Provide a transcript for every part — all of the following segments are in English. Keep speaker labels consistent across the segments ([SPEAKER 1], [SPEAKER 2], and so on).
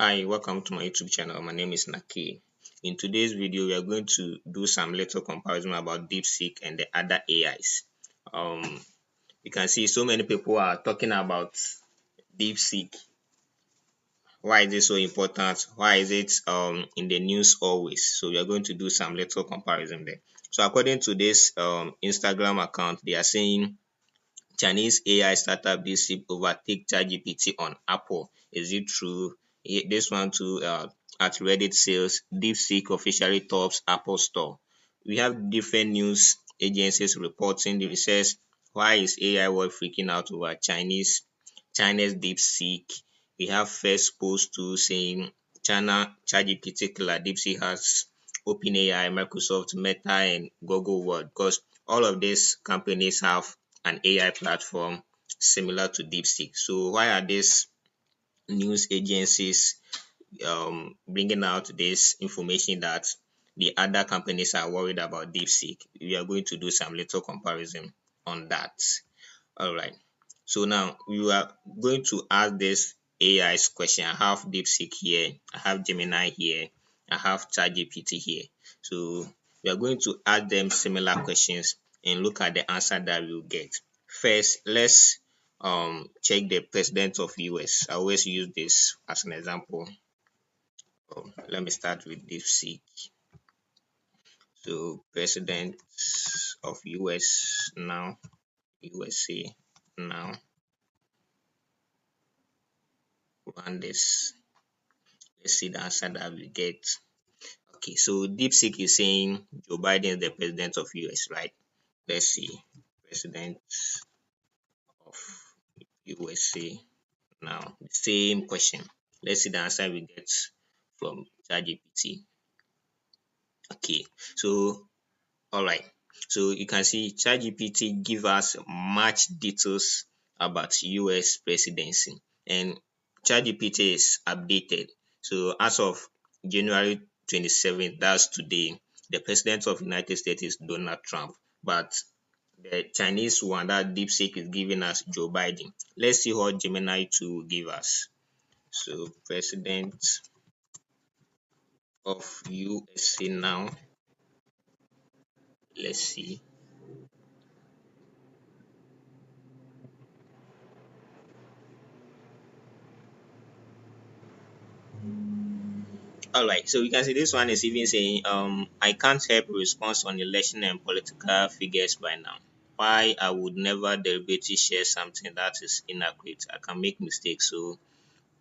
[SPEAKER 1] Hi, welcome to my YouTube channel. My name is Naki. In today's video, we are going to do some little comparison about DeepSeek and the other AIs. You can see so many people are talking about DeepSeek. Why is it so important? Why is it in the news always? So we are going to do some little comparison there. So according to this Instagram account, they are saying Chinese AI startup DeepSeek overtake ChatGPT on Apple. Is it true? This one too at Reddit says DeepSeek officially tops Apple Store. We have different news agencies reporting the research. Why is AI world freaking out over China's DeepSeek? We have first post too saying China ChatGPT killer DeepSeek has OpenAI, Microsoft, Meta, and Google World because all of these companies have an AI platform similar to DeepSeek. So why are these news agencies bringing out this information that the other companies are worried about DeepSeek? We are going to do some little comparison on that. All right. So now we are going to ask this AI's question. I have DeepSeek here, I have Gemini here, I have ChatGPT here. So we are going to ask them similar questions and look at the answer that we'll get. First, let's check the president of US. I always use this as an example. Let me start with DeepSeek. So president of US now, USA now. Run this. Let's see the answer that we get. Okay, so DeepSeek is saying Joe Biden is the president of US, right? Let's see. President of USA now. Same question. Let's see the answer we get from ChatGPT. Okay, so all right. So you can see ChatGPT give us much details about US presidency, and ChatGPT is updated. So as of January 27th, that's today, the president of the United States is Donald Trump, but the Chinese one that DeepSeek is giving us Joe Biden. Let's see what Gemini 2 will give us. So president of USA now. Let's see. All right, so you can see this one is even saying, I can't help response on election and political figures by now. Why I would never deliberately share something that is inaccurate. I can make mistakes, so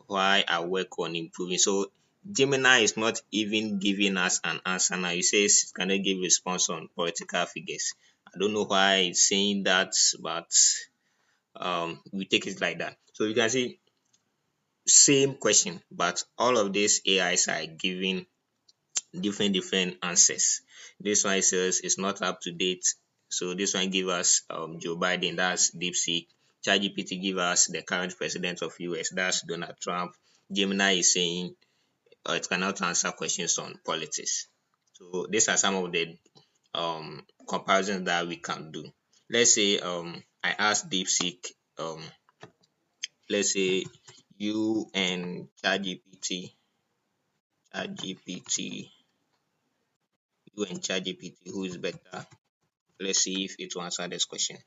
[SPEAKER 1] why I work on improving. So Gemini is not even giving us an answer now. It says it cannot give response on political figures. I don't know why it's saying that, but we take it like that. So you can see same question, but all of these AIs are giving different answers. This one says it's not up to date. So this one give us Joe Biden, that's DeepSeek. ChatGPT give us the current president of US, that's Donald Trump. Gemini is saying it cannot answer questions on politics. So these are some of the comparisons that we can do. Let's say I ask DeepSeek, let's say you and ChatGPT, you and ChatGPT, who is better? Let's see if it will answer this question.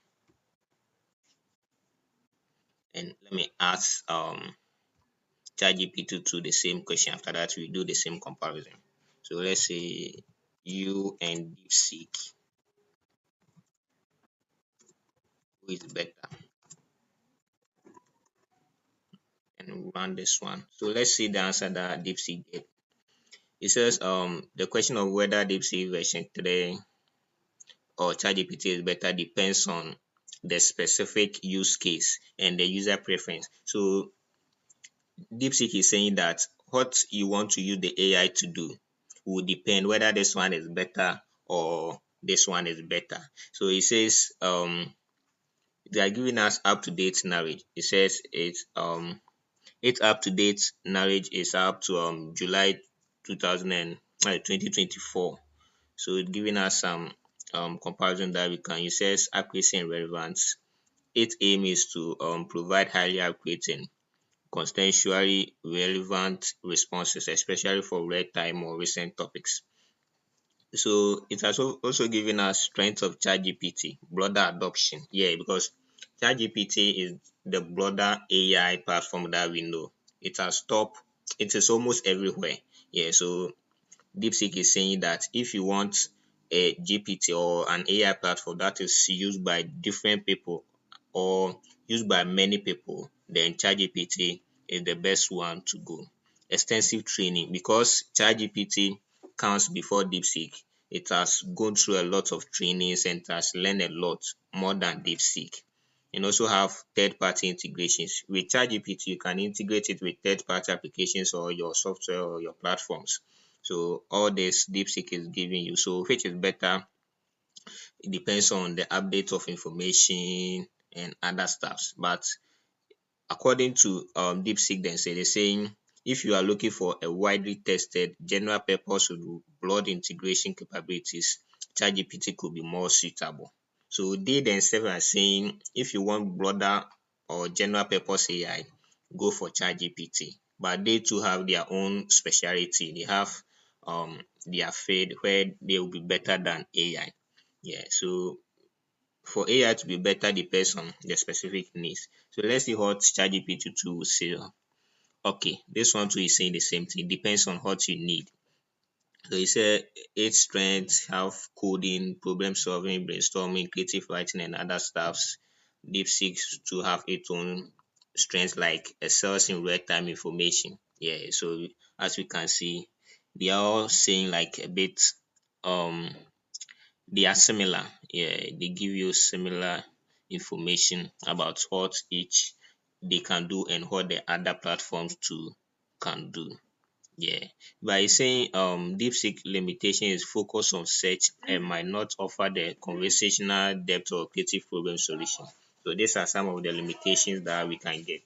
[SPEAKER 1] And let me ask ChatGPT to the same question. After that, we do the same comparison. So let's say you and DeepSeek, who is better? And run this one. So let's see the answer that DeepSeek gave. It says the question of whether DeepSeek version 3 or ChatGPT is better depends on the specific use case and the user preference. So DeepSeek is saying that what you want to use the AI to do will depend whether this one is better or this one is better. So it says they are giving us up to date knowledge. It says it's up to date knowledge is up to July 2024. So it's giving us some comparison that we can use. It says accuracy and relevance. Its aim is to provide highly accurate and contextually relevant responses, especially for real-time or recent topics. So it has also given us strength of ChatGPT, broader adoption. Yeah, because ChatGPT is the broader AI platform that we know. It has top, it is almost everywhere. Yeah, so DeepSeek is saying that if you want a GPT or an AI platform that is used by different people or used by many people, then ChatGPT is the best one to go. Extensive training, because ChatGPT comes before DeepSeek. It has gone through a lot of trainings and it has learned a lot more than DeepSeek. And also have third-party integrations. With ChatGPT, you can integrate it with third-party applications or your software or your platforms. So all this DeepSeek is giving you. So which is better? It depends on the update of information and other stuffs. But according to DeepSeek, then say they're saying if you are looking for a widely tested general purpose with broad integration capabilities, ChatGPT could be more suitable. So they themselves are saying if you want broader or general purpose AI, go for ChatGPT. But they too have their own speciality. They have their field where they will be better than AI. Yeah, so for AI to be better depends on the specific needs. So let's see what ChatGPT 2 will say. Okay, this one too is saying the same thing. Depends on what you need. So he said eight strengths have coding, problem solving, brainstorming, creative writing, and other stuffs. DeepSeek to have its own strengths like excels in real-time information. Yeah, so as we can see, they are all saying like a bit they are similar. Yeah, they give you similar information about what each they can do and what the other platforms too can do. Yeah, by saying DeepSeek limitation is focus on search and might not offer the conversational depth or creative problem solution. So these are some of the limitations that we can get.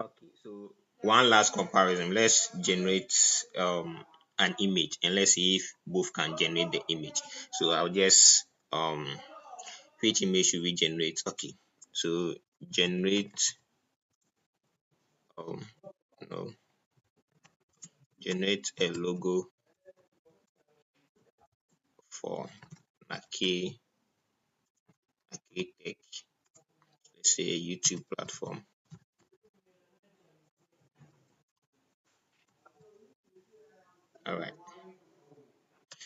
[SPEAKER 1] Okay, so one last comparison. Let's generate an image and let's see if both can generate the image. So I'll just which image should we generate? Okay, so generate um no generate a logo for Nake Tech, let's say a YouTube platform. All right,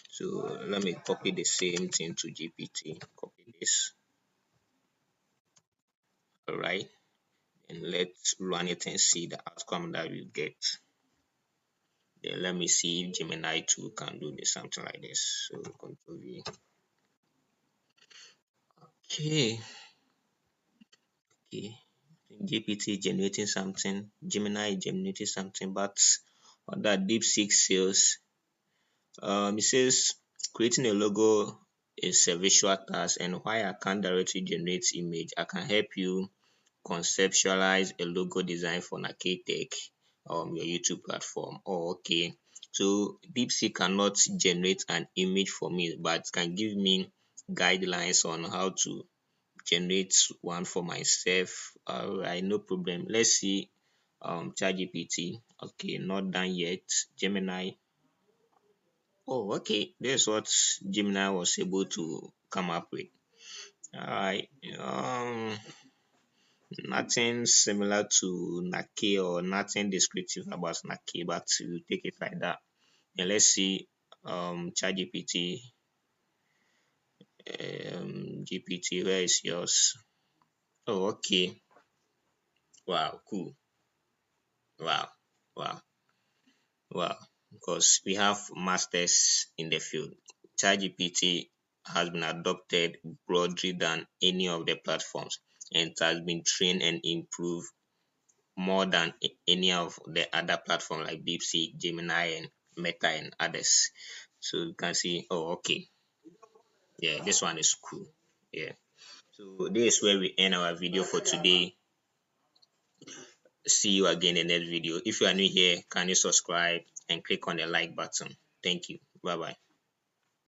[SPEAKER 1] so let me copy the same thing to GPT. Copy this. All right, and let's run it and see the outcome that we get. Then let me see if Gemini 2 can do this, something like this. So Control V. Okay, okay. GPT generating something, Gemini generating something, but on that DeepSeek sales, it says creating a logo is a visual task, and while I can't directly generate image, I can help you conceptualize a logo design for Nakatech, your YouTube platform. Oh, okay. So DeepSeek cannot generate an image for me, but can give me guidelines on how to generate one for myself. All right, no problem. Let's see ChatGPT. Okay, not done yet. Gemini. Oh, okay. That's what Gemini was able to come up with. All right. Nothing similar to Nake or nothing descriptive about Nake, but we'll take it like that. And let's see ChatGPT. GPT, where is yours? Oh, okay. Wow, cool. Wow, wow, wow. Because we have masters in the field. ChatGPT has been adopted broadly than any of the platforms, and it has been trained and improved more than any of the other platforms like DeepSeek, Gemini, and Meta, and others. So you can see, oh, okay, yeah, this one is cool. Yeah. So this is where we end our video for today. See you again in the next video. If you are new here, kindly subscribe and click on the like button. Thank you. Bye bye.